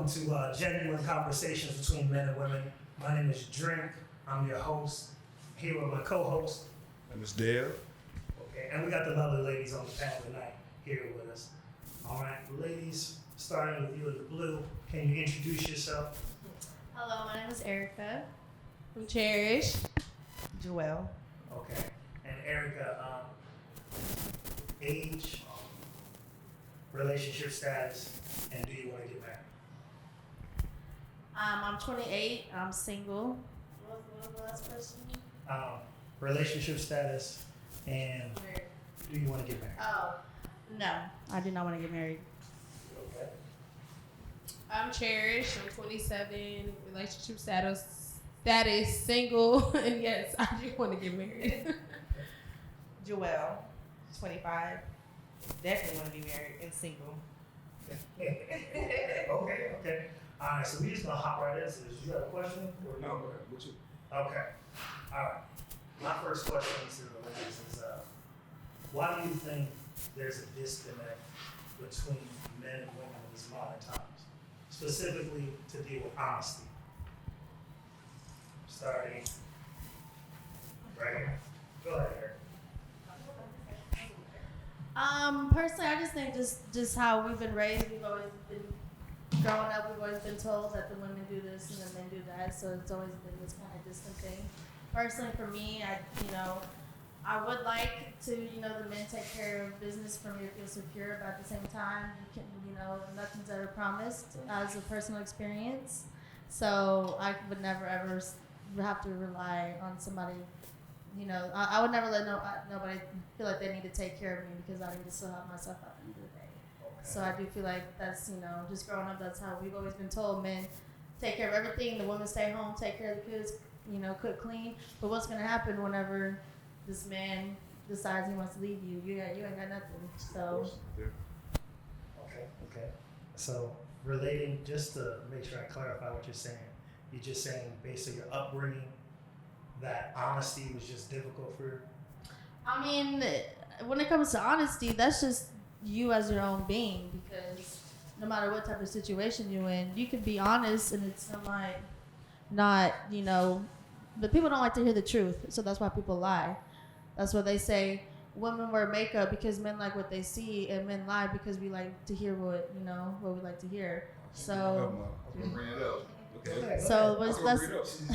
welcome to Genuine Conversations Between Men and Women. My name is Drink. I'm your host. Here with my co-host. And Ms. Dale. Okay, and we got the lovely ladies on the panel tonight here with us. All right, ladies, starting with you in the blue, can you introduce yourself? Hello, my name is Erica. I'm Cherish. Joelle. Okay, and Erica, age, relationship status, and do you want to get married? I'm 28. I'm single. What was the last question? Relationship status, and do you want to get married? Oh, no, I do not want to get married. Okay. I'm Cherish. I'm 27. Relationship status single. And yes, I do want to get married. Joelle, 25. Definitely want to be married and single. Okay. All right, so we just gonna hop right into this. You got a question? Or No, what you? Okay. All right. My first question to the ladies is, why do you think there's a disconnect between men and women in these modern times, specifically to deal with honesty? Starting right here. Go ahead, Eric. Personally, I just think just how we've been raised. We've always been growing up. We've always been told that the women do this and the men do that. So it's always been this kind of distant thing. Personally, for me, I would like to, the men take care of business for me to feel secure, but at the same time, nothing's ever promised as a personal experience. So I would never ever have to rely on somebody. I would never let nobody feel like they need to take care of me because I need to still have myself at the end of the day. Okay. So I do feel like that's, just growing up, that's how we've always been told. Men take care of everything. The women stay home, take care of the kids, cook, clean. But what's going to happen whenever this man decides he wants to leave you? You ain't got nothing. So. Okay. So relating, just to make sure I clarify what you're saying, you're just saying based on your upbringing that honesty was just difficult for you? I mean, when it comes to honesty, that's just you as your own being, because no matter what type of situation you're in, you can be honest and it's not, but people don't like to hear the truth, so that's why people lie. That's what they say. Women wear makeup because men like what they see, and men lie because we like to hear what we like to hear. So, Bring it up. Okay. so that's. Bring it up. See,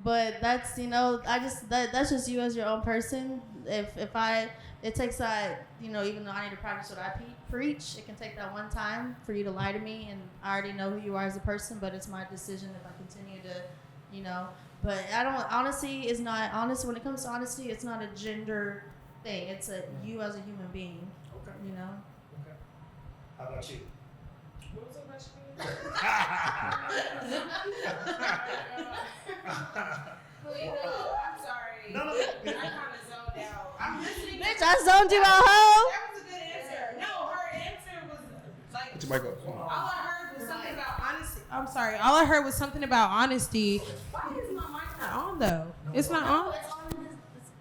But that's that's just you as your own person. It takes that, even though I need to practice what I preach, it can take that one time for you to lie to me, and I already know who you are as a person. But it's my decision if I continue to, But I don't. Honesty is not honest. When it comes to honesty, it's not a gender thing. It's you as a human being. Okay. Okay. How about you? What was the question? Well, I'm sorry. No. I kind of zoned out. I'm listening. Bitch, I zoned you out, hoe. That was a good answer. No, her answer was like. Put your mic up. All I heard was something about honesty. I'm sorry. All I heard was something about honesty. Why is my mic Not not on? on though. It's not on.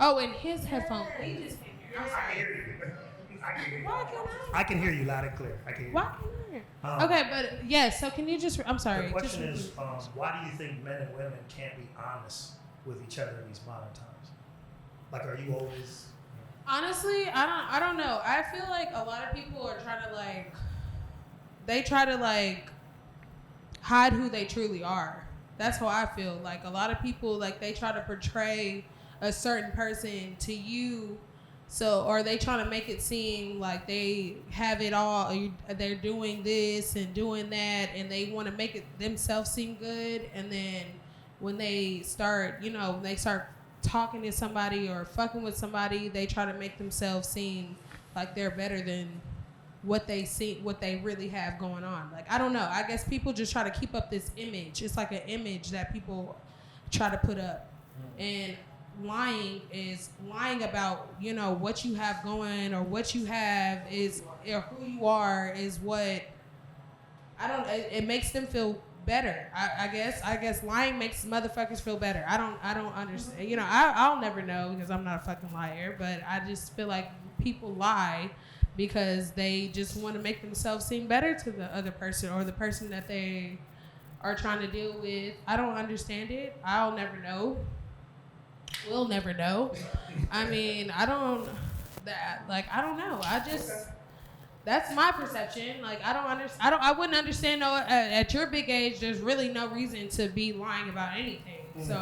Oh, in his headphones. He just came here. I'm I sorry. can hear you. Why can't I? I can hear you loud and clear. I can hear you. Why can't I hear? Um, Okay, but yes. So can you just? I'm sorry. The question just, is, why do you think men and women can't be honest with each other in these modern times? Like, are you always? honestly, I don't know. I feel like a lot of people are trying to hide who they truly are. That's how I feel. Like a lot of people, like they try to portray a certain person to you. So, or they trying to make it seem like they have it all. Or they're doing this and doing that, and they want to make it themselves seem good. And then when they start, they start talking to somebody or fucking with somebody, they try to make themselves seem like they're better than what they really have going on. Like, I don't know. I guess people just try to keep up this image. It's like an image that people try to put up. And lying is lying about, what you have going or what you have is, or who you are is what, it makes them feel better. I guess lying makes motherfuckers feel better. I don't understand. I'll never know because I'm not a fucking liar, but I just feel like people lie because they just want to make themselves seem better to the other person or the person that they are trying to deal with. I don't understand it. I'll never know. We'll never know. I mean, I don't know. That's my perception. Like, I wouldn't understand, no, at your big age, there's really no reason to be lying about anything. So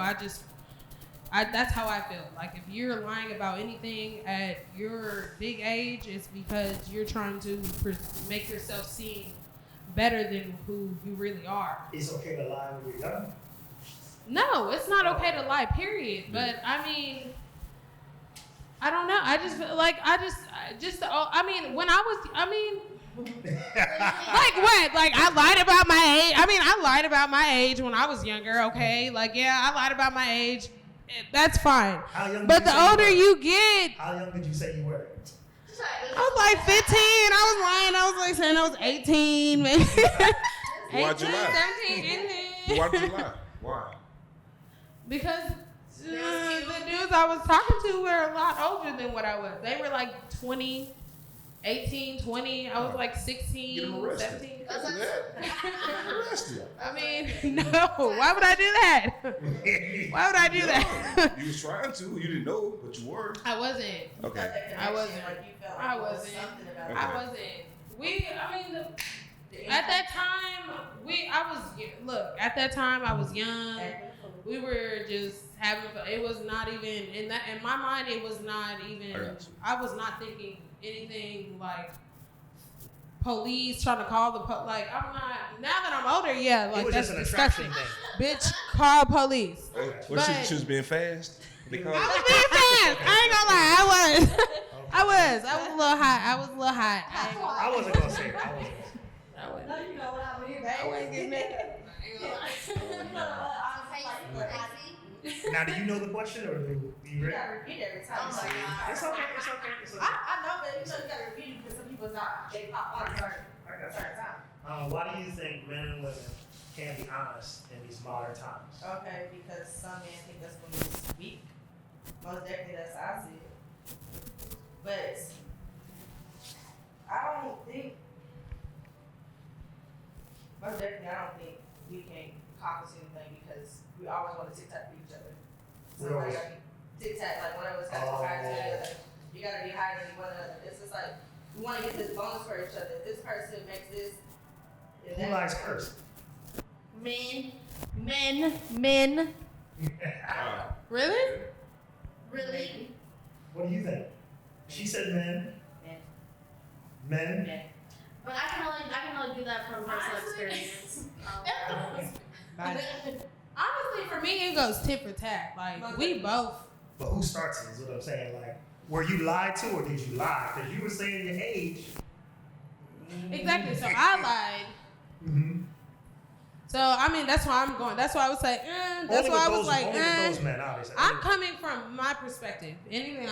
that's how I feel. Like, if you're lying about anything at your big age, it's because you're trying to make yourself seem better than who you really are. It's okay to lie when you're young. No, it's not okay to lie, period. But I mean, I don't know. I just feel like when I was, like what? Like, I lied about my age. I lied about my age when I was younger, okay? Like, yeah, I lied about my age. That's fine. How young But did you the say older were? you get, How young did you say you were? I was like 15. I was lying. I was like saying I was 18, maybe. Why'd you 18, lie? 17, Why'd you lie? Why? Because the dudes I was talking to were a lot older than what I was. They were like 20, 18, 20. I was like Get 16, him arrested. 17. After that, get him arrested. I mean, no. Why would I do that? Why would I do that? You was trying to. You didn't know, but you were. I wasn't. Okay. I wasn't. Like you felt like I there was wasn't. something about Okay. I wasn't. At that time, at that time I was young. We were just having fun. It was not even in my mind. It was not even. I got you. I was not thinking anything like police trying to call the like. I'm not. Now that I'm older, yeah, It like was that's just an attraction disgusting. thing. Bitch, call police. What, But- she was being fast? They called I it? was being fast. I ain't gonna lie. I was. I was a little hot. I ain't gonna I wasn't gonna say it. I wasn't gonna say it. No, you know what I mean, I wasn't getting baby. Now, do you know the question or do you You ready? gotta repeat every time. It's okay. It's okay. It's okay. I know, but you know you gotta repeat it because some people they pop on a certain time. Why do you think men and women can't be honest in these modern times? Okay, because some men think that's women is weak. Most definitely that's how I see it. But I don't think we can accomplish anything because we always want to tic-tac for each other. Somebody gotta be tic-tac, like one of us has to be higher than the other. You gotta be higher than one another. It's just like, we wanna get this bonus for each other. If this person makes this, then Who likes cursing? Men. Really? Really? What do you think? She said men. Men. Men. But I can only do that from personal experience. Honestly, for me, it goes tit for tat. Like, we both. But who starts it is what I'm saying. Like, were you lied to or did you lie? Because you were saying your age. Exactly. So I lied. Mm-hmm. So, I mean, that's why I'm going. That's why I was like, that's why I was like, only with those men, obviously. I'm coming from my perspective. Anything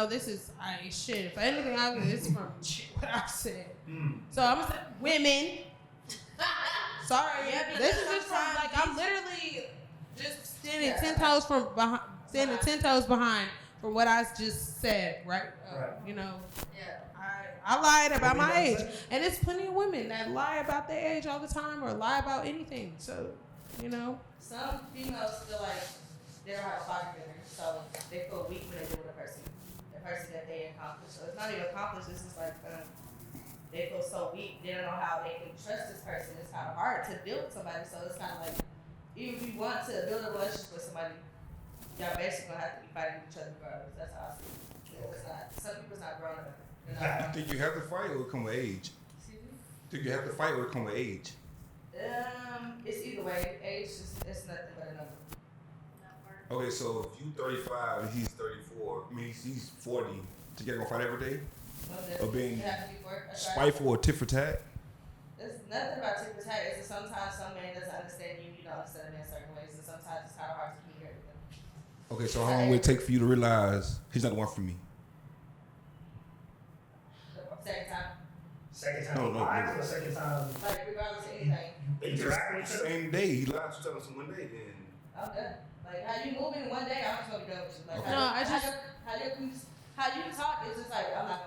this is shit. If anything, it's from shit what I said. Mm. So I'm gonna say women. Sorry, Yeah, this is because just from like I'm literally just standing Yeah. 10 toes from behind, standing 10 toes behind from what I just said. Right? Right. You know, Yeah. I lied about What were my you age, gonna say? and there's plenty of women that lie about their age all the time or lie about anything. So, you know. Some females feel like they don't have a father figure, so they feel weak when they deal with the person that they accomplish. So it's not even accomplished, it's just like they feel so weak, they don't know how they can trust this person. It's kind of hard to deal with somebody, so it's kind of like, even if you want to build a relationship with somebody, y'all basically gonna have to be fighting each other regardless. That's how I see it. It's not, some people's not grown up. They're not- Think you have to fight or it come with age? Think you have to fight or it come with age? It's either way. Age is it's nothing but a number. Okay, so if you 35 and he's 34, I mean he's 40, so you gonna fight every day? Or being You have to be for it. That's right. spiteful or tit for tat? It's nothing about tit for tat. It's just sometimes some man doesn't understand you. You don't understand a man certain ways, and sometimes it's kind of hard to communicate with them. Okay, so how long would it take for you to realize he's not the one for me? The second time, Second time No, lies or second time like regardless of anything, interact with each other? Same day, he lied 2 times in one day, then. I'm done. Like how you moving one day, I'm just gonna be done with you. Like Okay. No, I just- how you talk is just like I'm not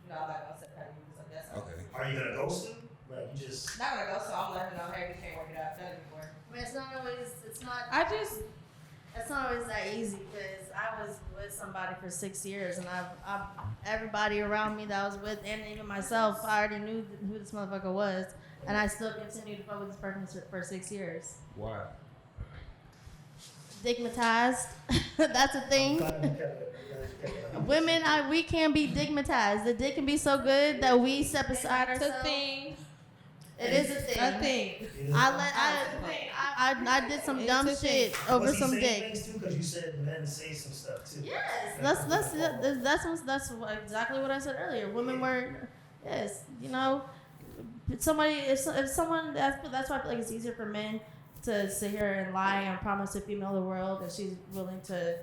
gonna set the Are you gonna ghost him? Like you just. Not gonna go, so I'm letting her know, hey, we can't work it out. Done it before. I mean, it's not always. It's not always that easy because I was with somebody for 6 years, and I've everybody around me that I was with, and even myself, I already knew who this motherfucker was, and I still continued to fuck with this person for 6 years. Why? Stigmatized. That's a thing. Women, we can be stigmatized. The dick can be so good that we step aside It's ourselves. a thing. It is a thing. A thing. I did some It's dumb a thing. shit over Was he some saying dick. things too? Because you said men say some stuff too. Yes, that's exactly what I said earlier. Women were, yes, you know, if someone that's why I feel like it's easier for men to sit here and lie and promise a female the world that she's willing to,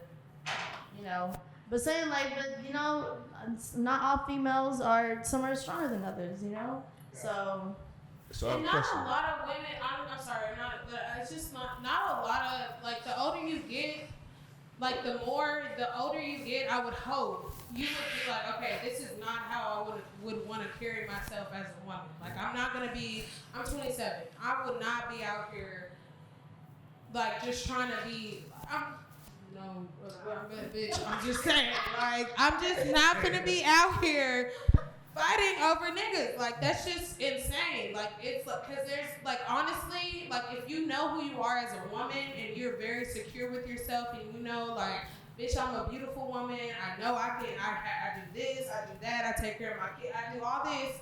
you know. But saying like, but you know, not all females are. Some are stronger than others, you know. So. So I have And a not question. a lot of women. I'm sorry, it's just not a lot of like the older you get, like the older you get. I would hope you would be like, okay, this is not how I would want to carry myself as a woman. Like I'm 27. I would not be out here like just trying to be. I'm a bitch. I'm just saying, like I'm just not gonna be out here fighting over niggas. Like that's just insane. Like it's like, cause there's like honestly, like if you know who you are as a woman and you're very secure with yourself and you know like, bitch, I'm a beautiful woman. I know I do this, I do that, I take care of my kid, I do all this.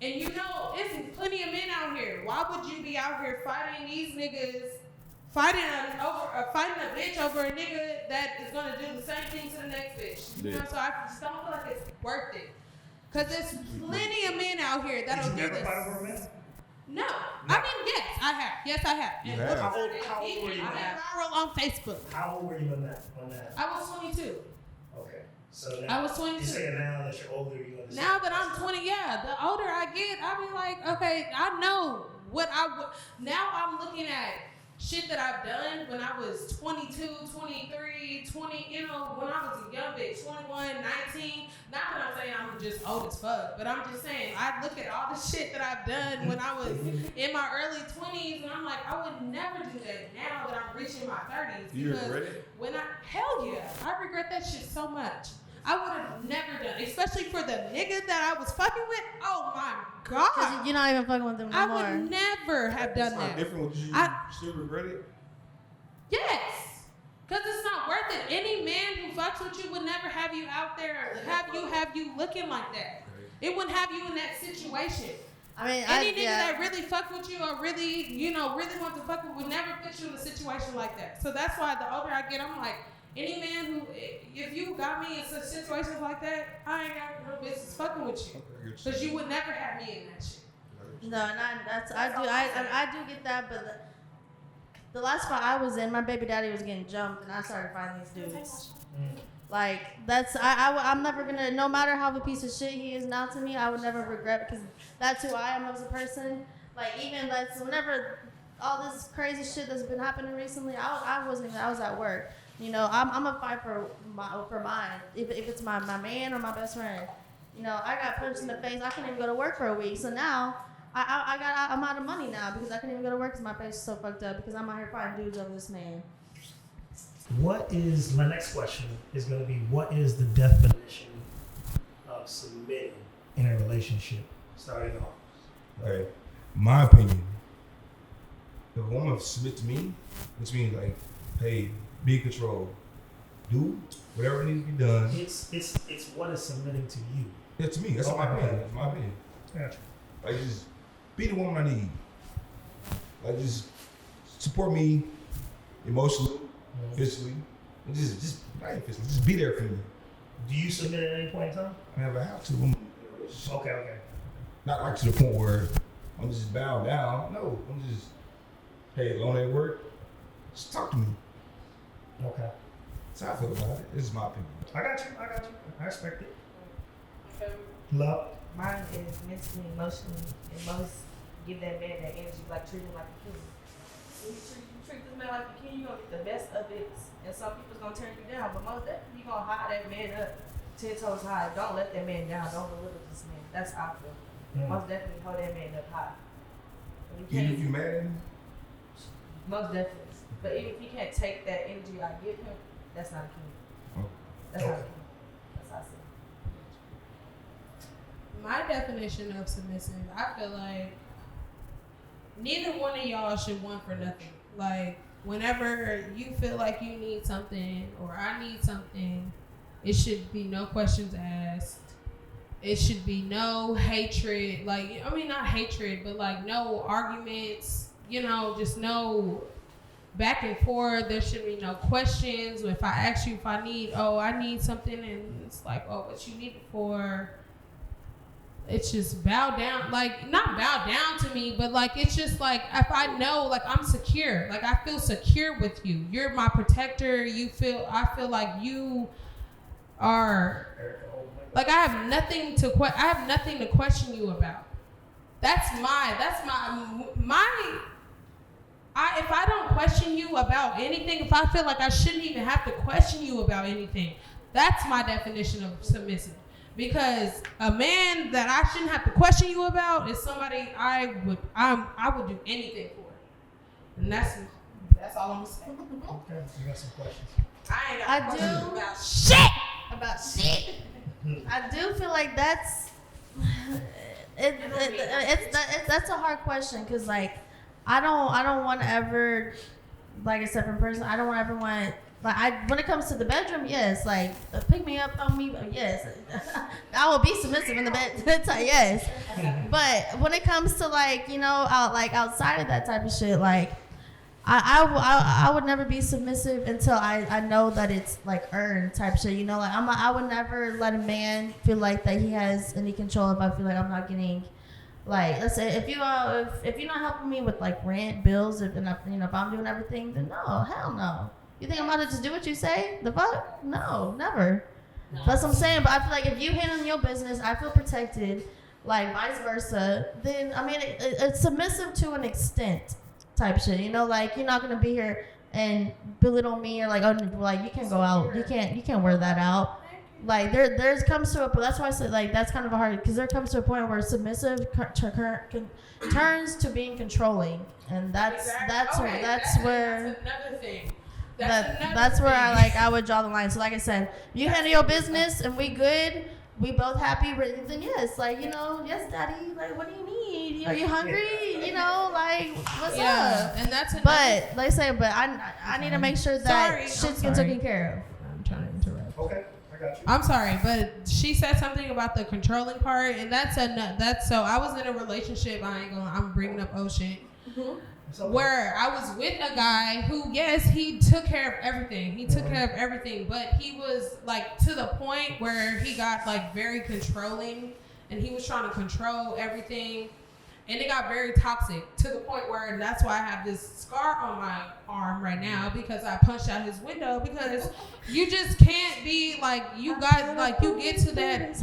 And you know, it's plenty of men out here. Why would you be out here fighting these niggas, fighting a bitch over a nigga that is gonna do the same thing to the next bitch? You know, so I just don't feel like it's worth it. Cause there's plenty of men out here that'll Did you do never this. fight over a man? No. I mean, yes, I have. Yes, I have. You And have? look, How old were you I when that? went viral on Facebook. How old were you when that? I was 22. Okay. So now, I was 22. you say now that you're older, you understand. Now that I'm 20, yeah, the older I get, I be like, okay, I know what I would. Now I'm looking at shit that I've done when I was 22, 23, 20, you know, when I was a young bitch, 21, 19. Not that I'm saying I'm just old as fuck, but I'm just saying I look at all the shit that I've done when I was in my early 20s, and I'm like, I would never do that now that I'm reaching my 30s. You because regret it? hell yeah, I regret that shit so much. I would have never done, especially for the nigga that I was fucking with. Oh my Cause god, you're not even fucking with them no I more. would never have done It's not that. different. Would you I- still regret it? Yes, cause it's not worth it. Any man who fucks with you would never have you out there, have you looking like that. It wouldn't have you in that situation. I mean, Any nigga that really fuck with you or really, really wants to fuck with would never put you in a situation like that. So that's why the older I get, I'm like, any man who, if you got me in such situations like that, I ain't got no business fucking with you. Cause you would never have me in that shit. No, I do get that, but the last fight I was in, my baby daddy was getting jumped, and I started fighting these dudes. Like I'm never gonna, no matter how of a piece of shit he is now to me, I would never regret because that's who I am as a person. Like even whenever all this crazy shit that's been happening recently, I was at work. You know, I'm a fight for mine. If it's my man or my best friend. You know, I got punched in the face. I couldn't even go to work for a week. So now I'm out of money now because I couldn't even go to work because my face is so fucked up because I'm out here fighting dudes over this man. My next question is going to be, what is the definition of submitting in a relationship? Starting off. Okay. My opinion. If a woman submit to me, which means like, hey, be in control. Do whatever needs to be done. It's what is submitting to you. Yeah, to me. That's my opinion. That's my opinion. Gotcha. Like just be the woman I need. Like just support me emotionally, physically, and just be there for me. Do you submit at any point in time? I never have to. Okay. Not like to the point where I'm just bowing down. No, I'm just, hey, alone at work, just talk to me. Okay. That's how I feel about it. This is my opinion. I got you. I respect it. Love. Mine is mentally, emotionally, and most give that man that energy, like treat him like a king. When you treat this man like a king, you're gonna get the best of it, and some people's gonna turn you down, but most definitely you're gonna hide that man up 10 toes high. Don't let that man down. Don't belittle this man. That's how I feel. most definitely hold that man up high. And he Even can't- if you mad at him, Most definitely. But even if he can't take that energy I give him, that's not a king. Oh. That's not a king. That's how I see it. My definition of submissive, I feel like neither one of y'all should want for nothing. Like, whenever you feel like you need something or I need something, it should be no questions asked. It should be no hatred. Like, I mean, not hatred, but like no arguments, just no back and forth. There should be no questions. If I ask you if I need something, and it's like, oh, what you need it for? It's just bow down, like not bow down to me, but like it's just like if I know, like I'm secure, like I feel secure with you. You're my protector. I feel like you are, like I have nothing to question you about. If I don't question you about anything, if I feel like I shouldn't even have to question you about anything, that's my definition of submissive. Because a man that I shouldn't have to question you about is somebody I would do anything for. And that's all I'm saying. Okay, you got some questions. I ain't I got do. questions about About shit. I do feel like that's that's a hard question because like I don't want to ever, like I said, from person, I don't want to ever want. Like when it comes to the bedroom, yes. Like pick me up, throw me, yes. I will be submissive in the bed, yes. But when it comes to like outside of that type of shit, like I would never be submissive until I know that it's like earned type shit. Like I would never let a man feel like that he has any control if I feel like I'm not getting. Like, let's say if you're not helping me with like rent, bills, if I'm doing everything, then no, hell no. You think I'm about to just do what you say? The fuck? No, never. No. That's what I'm saying. But I feel like if you handle your business, I feel protected. Like vice versa. Then I mean, it's submissive to an extent, type shit. Like you're not gonna be here and belittle me or like, oh, like you can't go out. You can't wear that out. Like there's comes to a, but that's why I said like that's kind of a hard because there comes to a point where submissive turns to being controlling, and that's where another thing. That's where I would draw the line. So like I said, you handle your business and we good, we both happy. Then yes, like yes, daddy. Like what do you need? Are you hungry? Like what's up? And that's another. But like I say, I need to make sure that shit's getting taken care of. I'm trying to interrupt. Okay, I got you. I'm sorry, but she said something about the controlling part, and that's so I was in a relationship. I'm bringing up shit. Mm-hmm. Where I was with a guy who, yes, he took care of everything. He took care of everything, but he was like to the point where he got like very controlling, and he was trying to control everything, and it got very toxic to the point where that's why I have this scar on my arm right now because I punched out his window because you just can't be like you got like you get to that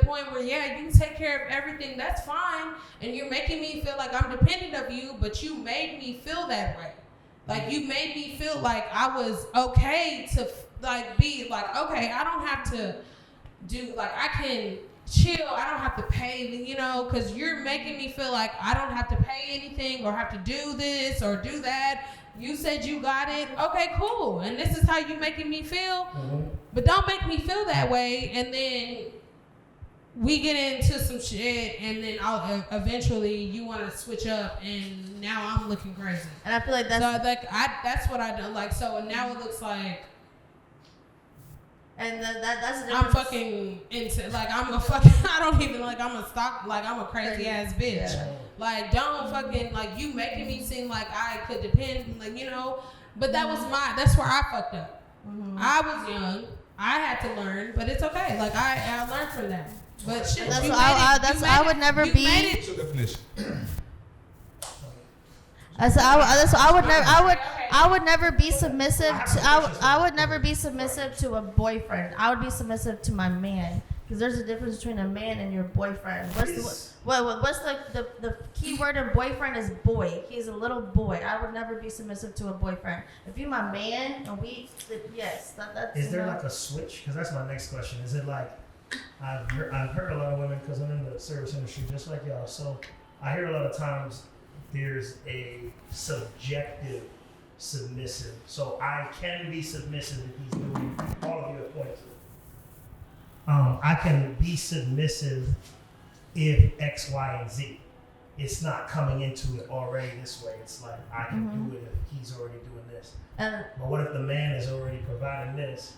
point where you take care of everything, that's fine, and you're making me feel like I'm dependent of you, but you made me feel that way. Like you made me feel like I was okay to like be like okay, I don't have to do like I can chill, I don't have to pay, because you're making me feel like I don't have to pay anything or have to do this or do that. You said you got it. Okay, cool. And this is how you making me feel. Mm-hmm. But don't make me feel that way. And then we get into some shit, and then eventually you want to switch up, and now I'm looking crazy. And I feel like that's that's what I do. Like so now it looks like. And that's the I'm fucking into like I'm a fucking I don't even like I'm a stock like I'm a crazy ass bitch. Yeah. Like don't fucking like you making me seem like I could depend like but that's where I fucked up. Mm-hmm. I was young. I had to learn, but it's okay. Like I learned from that. But shit, I would never be. What's your definition? I would never be submissive. I would never be submissive to a boyfriend. I would be submissive to my man because there's a difference between a man and your boyfriend. What's the key word in boyfriend is boy. He's a little boy. I would never be submissive to a boyfriend. If you're my man and yes, that's. Is there like a switch? Because that's my next question. Is it like I've heard a lot of women, because I'm in the service industry just like y'all, so I hear a lot of times there's a subjective submissive. So I can be submissive if he's doing all of your points. I can be submissive if X, Y, and Z. It's not coming into it already this way. It's like I can do it if he's already doing this. But what if the man is already providing this?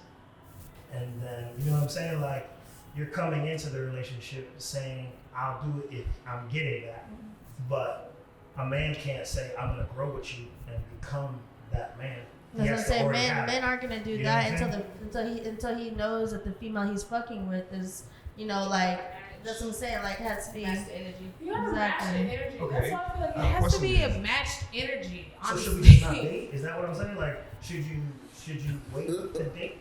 And then, you know what I'm saying? Like, you're coming into the relationship saying, I'll do it if I'm getting that. But a man can't say, I'm going to grow with you and become that man. He That's has what I'm to saying. already have Men it. aren't gonna do You know that what I'm until he knows that the female he's fucking with is, you know, like, that's what I'm saying. Like, it has to be. Match the energy. You gotta match the Exactly. energy. Okay. That's why I feel like it My has to question be a is- matched energy. So should Honestly. we just not date? Is that what I'm saying? Like, should you wait to date?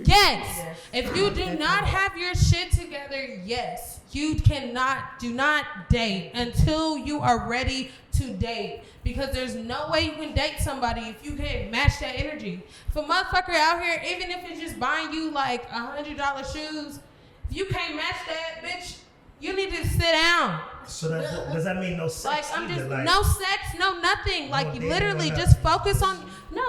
Yes. If you do not have your shit together, yes. You do not date until you are ready to date. Because there's no way you can date somebody if you can't match that energy. If a motherfucker out here, even if it's just buying you like $100 shoes, if you can't match that, bitch, you need to sit down. So does that mean no sex Like, I'm either? just, Like, no sex, no nothing. Like, No you dating, literally no just nothing. focus on, no,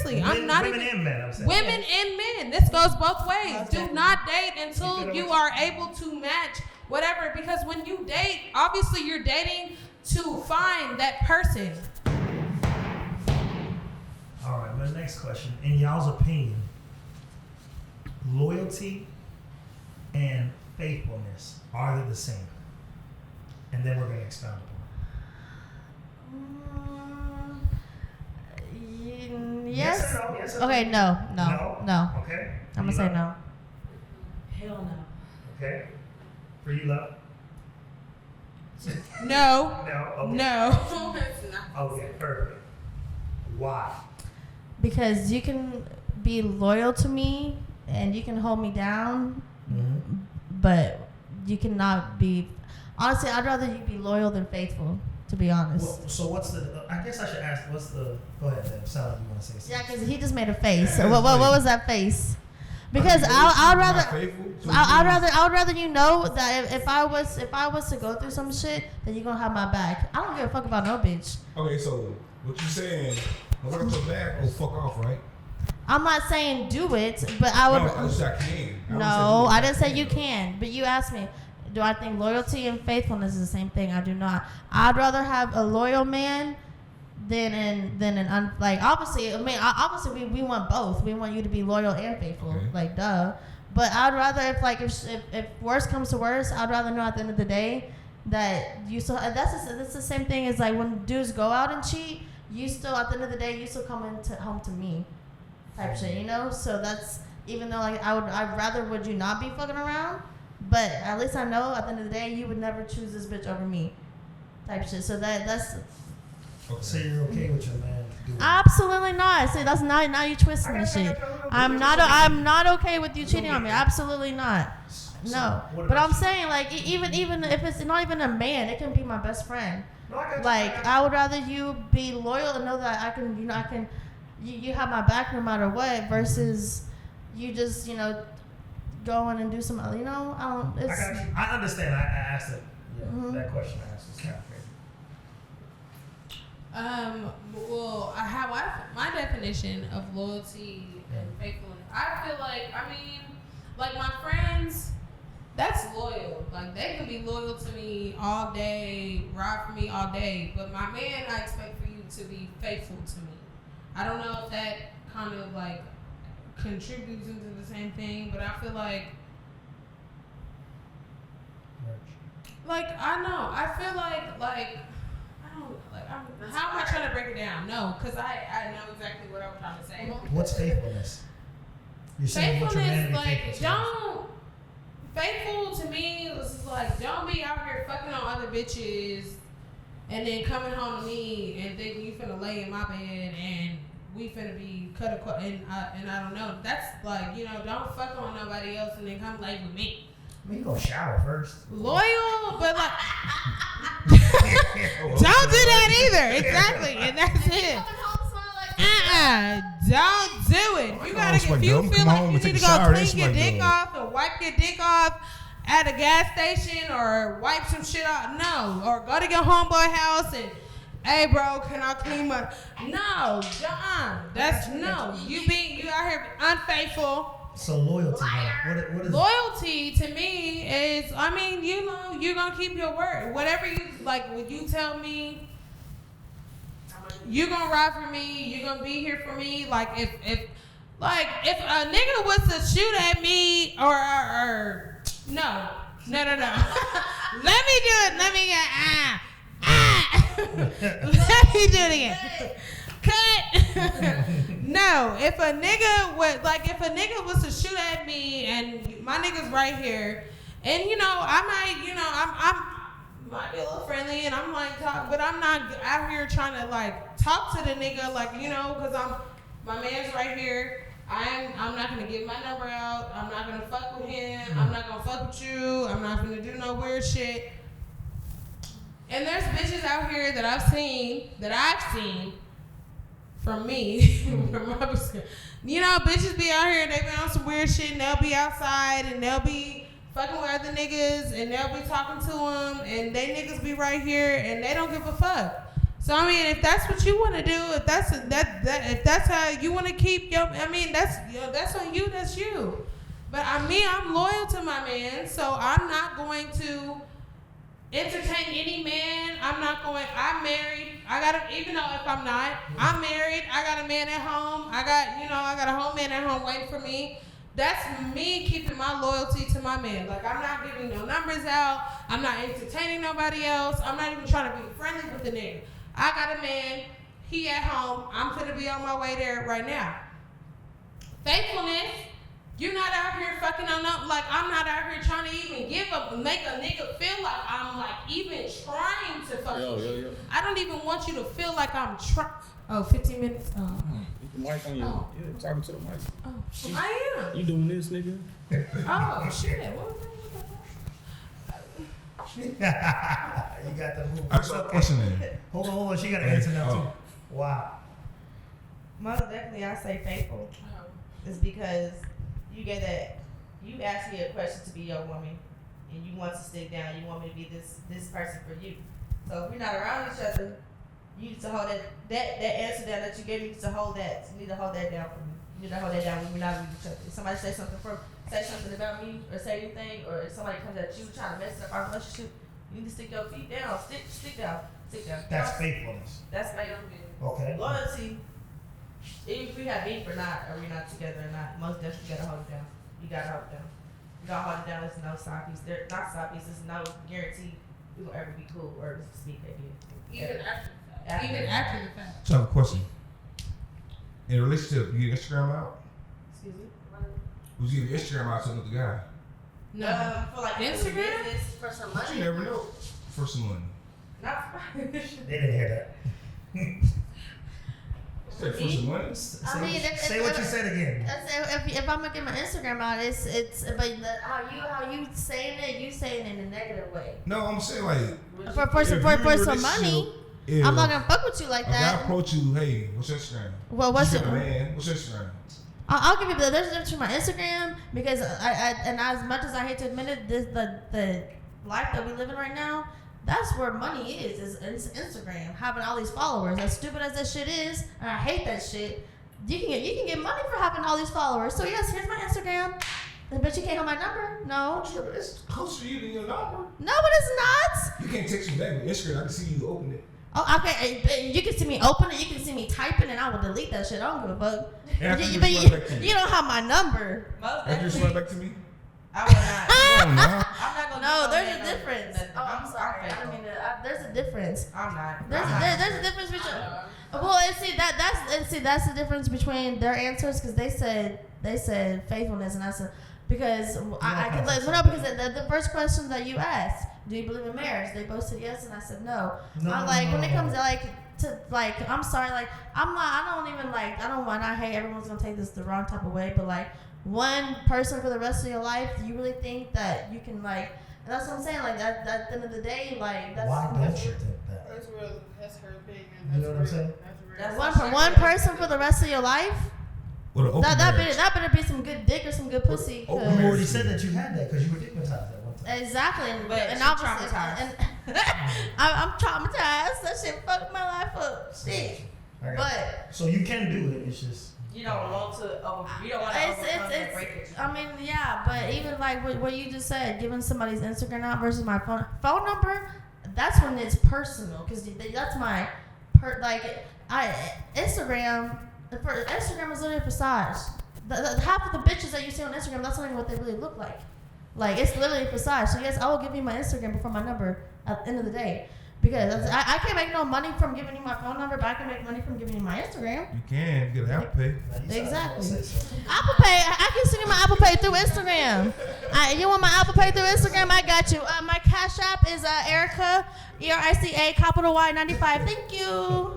seriously. I'm not women even. and men, I'm saying. Women and men. This goes both ways. Most Do definitely. not date until You you feel are able to match whatever. Because when you date, obviously you're dating to find that person. All right, my next question. In y'all's opinion, loyalty and faithfulness, are they the same? And then we're going to expound upon it. Yes. or no? Yes or Okay. No. No. Okay. I'm gonna say no. Hell no. Okay. For you, love? No. No. Okay. No. Okay, perfect. Why? Because you can be loyal to me and you can hold me down, Mm-hmm. but you cannot be. Honestly, I'd rather you be loyal than faithful. To be honest. Well, so what's the? I guess I should ask. What's the? Go ahead, then. Sound like you want to say something. Yeah, because he just made a face. Yeah, What like- was that face? Because Are you I'd not rather. faithful to I would rather you know that if I was to go through some shit, then you're gonna have my back. I don't give a fuck about no bitch. Okay, so what you saying? When I go back, oh fuck off, right? I'm not saying do it, but I would. No, I just I can. No, I didn't say you can, but you asked me, do I think loyalty and faithfulness is the same thing? I do not. I'd rather have a loyal man like obviously. I mean, obviously we want both. We want you to be loyal and faithful, Okay. like duh. But I'd rather if worse comes to worse, I'd rather know at the end of the day that you still. That's the same thing as like when dudes go out and cheat. You still at the end of the day, you still come home to me, type shit. You know. So that's even though like I'd rather would you not be fucking around. But at least I know at the end of the day you would never choose this bitch over me, type shit. So that's Okay. So you're okay with your man doing? absolutely not. See, that's now you twisting the shit. I'm not okay with you cheating on me. Absolutely not. So No. what But about I'm saying like even if it's not even a man, it can be my best friend. you? No, I got you. Like I would rather you be loyal and know that I can you have my back no matter what versus you just go in and do some other I don't. I It's got you. I understand. I asked it. Yeah, Mhm. that question I asked was kind of fair. Well, I have my definition of loyalty and faithfulness. I feel like my friends, that's loyal. Like they can be loyal to me all day, ride for me all day. But my man, I expect for you to be faithful to me. I don't know if that kind of like contributes into the same thing, but I feel like I feel like how am I trying to break it down? No, because I know exactly what I'm trying to say. What's faithfulness? You're saying what your man Faithfulness, be like faithful to. don't. Faithful to me is like don't be out here fucking on other bitches, and then coming home to me and thinking you finna lay in my bed and we finna be cut and I don't know. That's like don't fuck on nobody else and then come lay with me. I mean, you gonna shower first. Loyal, but like Oh, don't do that either. Exactly, and that's it. Coming home smelling like Don't do it. You gotta it's get, like, if you dumb, feel come like home you and need take to a go shower, that's clean your like, dick no. off and wipe your dick off at a gas station or wipe some shit off, no. Or go to your homeboy house and, hey bro, can I clean my, no, that's no. You out here unfaithful. So loyalty, man. What is Loyalty to me is, I mean, you know, you're gonna keep your word. Whatever you like, when you tell me you're gonna ride for me, you're gonna be here for me. Like if a nigga was to shoot at me or no. Let me do it. Let me let me do it again. Cut. No, if a nigga was to shoot at me and my nigga's right here, and I might be a little friendly and I'm like talk, but I'm not out here trying to like talk to the nigga because my man's right here. I'm not gonna give my number out. I'm not gonna fuck with him. I'm not gonna fuck with you. I'm not gonna do no weird shit. And there's bitches out here that I've seen from me, from my perspective. Bitches be out here and they be on some weird shit and they'll be outside and they'll be fucking with other niggas and they'll be talking to them and they niggas be right here and they don't give a fuck. So I mean, if that's what you want to do, if that's how you want to keep that's on you. That's you. But I'm loyal to my man, so I'm not going to entertain any man. I'm married. Even though if I'm not, I'm married. I got a man at home. I got a home man at home waiting for me. That's me keeping my loyalty to my man. Like, I'm not giving no numbers out. I'm not entertaining nobody else. I'm not even trying to be friendly with the nigga. I got a man. He at home. I'm finna be on my way there right now. Faithfulness. You're not out here fucking on up. Like, I'm not out here trying to even make a nigga feel like I'm like even trying to fuck with you. I don't even want you to feel like I'm trying. Oh, 15 minutes. Oh. The mic on you. Oh. Yeah, talking to the mic. Oh, I am. You doing this, nigga? Oh, shit. you got the move. I got a question then. Hold on. She got to answer now too. Oh. Wow. Most definitely, I say faithful. Is because you asked me a question to be your woman, and you want to stick down. You want me to be this person for you. So if we're not around each other, you need to hold that answer down that you gave me. To hold that, you need to hold that down for me. You need to hold that down when we're not with each other. If somebody say something about me, or say anything, or if somebody comes at you trying to mess up our relationship, you need to stick your feet down. Stick down. That's faithfulness. That's faithfulness. Okay. Loyalty. Even if we have beef or not, or we're not together or not, most definitely you gotta hold it down. You gotta hold it down. You gotta hold it down. There's no side piece. There's not side piece. There's no guarantee we will ever be cool or speak again. Even after the fact. So I have a question. In a relationship, you get Instagram out? Excuse me. Who's getting Instagram out to another guy? No. For like Instagram? business, for some But money. you never know. For some money. Not They didn't hear that. Say for some money. Say what you said again. If I'm gonna get my Instagram out, how you saying it? You saying it in a negative way. No, I'm saying like For if you're in a some money, relationship, if I'm not gonna fuck with you like a guy that. approach you, hey, what's your Instagram? Well, what's you it? got a man? What's your Instagram? I'll give you there's a difference between my Instagram because and as much as I hate to admit it, the life that we live in right now, that's where money is Instagram. Having all these followers, as stupid as that shit is, and I hate that shit. You can get money for having all these followers. So yes, here's my Instagram. But you can't have my number. No. It's closer to you than your number. No, but it's not. You can't text me back with Instagram. I can see you open it. Oh, okay. You can see me open it. You can see me typing, and I will delete that shit. I don't give a fuck. After You, you but respond back to me. you don't have my number. most After you definitely. respond back to me? I will not. Come on now. I'm not gonna. No, do there's man a no- difference. nothing. Oh, I'm sorry. I didn't mean to. There's a difference. I'm not. There's a difference between. Well, and that's the difference between their answers because they said faithfulness, and I said because I could let no because the first question that you asked, do you believe in marriage? They both said yes, and I said no. I'm like when it comes to I'm sorry, like I don't want. I hate everyone's gonna take this the wrong type of way, but like one person for the rest of your life, do you really think that you can like? And that's what I'm saying. Like that at the end of the day, like that's. Why don't you think that? That's her opinion. You know what I'm saying? That's real. That's One person for the rest of your life? With an open That marriage. better be some good dick or some good pussy. Open 'cause- You already said that you had that because you were dickmatized at one time. Exactly, But and she obviously, traumatized. and I'm traumatized. That shit fucked my life up. Shit, I got but So you can do it. It's just You don't want to. You don't want to overcome that breakage. I mean, yeah, but even like what you just said, giving somebody's Instagram out versus my phone number, that's when it's personal because that's my Instagram. Instagram is literally a facade. Half of the bitches that you see on Instagram, that's not even what they really look like. Like it's literally a facade. So yes, I will give you my Instagram before my number at the end of the day. Because I can't make no money from giving you my phone number, but I can make money from giving you my Instagram. You can get an Apple Pay. now you Exactly. Say something. Apple Pay, I can send you my Apple Pay through Instagram. You want my Apple Pay through Instagram? I got you. My Cash App is Erica, ERICA, capital Y 95. Thank you.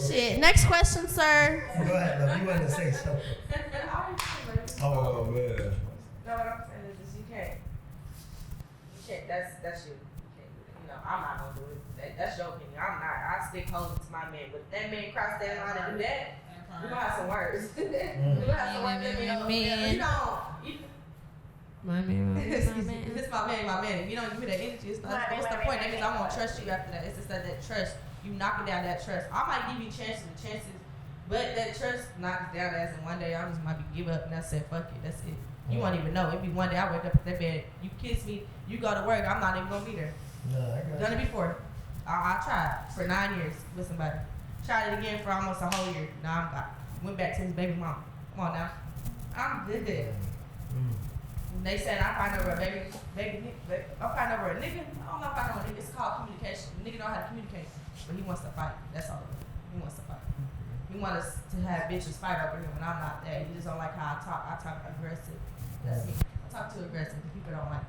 Shit. Next question, sir. Go ahead, love. You wanted to say something. Oh man. No, what I'm saying is just you can't. That's you. You can't do it. You know, I'm not gonna do it. That's your opinion. I'm not. I stick close to my man. But if that man cross that line and do that, we gonna have some words. we gonna have some words. That man. You don't. My man. It's my man. If you don't give me that energy, it's not. What's the point? That means I won't trust you after that. It's just that trust. You knocking down that trust. I might give you chances, but that trust knocks down as in one day I just might be give up and I said fuck it. That's it. You won't even know. It'd be one day I wake up in that bed, you kiss me, you go to work, I'm not even gonna be there. No, I got Done it before. I tried for 9 years with somebody. Tried it again for almost a whole year. Now went back to his baby mom. Come on now. I'm good. They said I find over a baby. I find over a nigga. I don't know if I know a nigga. It's called communication. The nigga know how to communicate, but he wants to fight. That's all. He wants to fight. He wants us to have bitches fight over him, and I'm not that. He just don't like how I talk. I talk aggressive. That's me. I talk too aggressive. People don't like.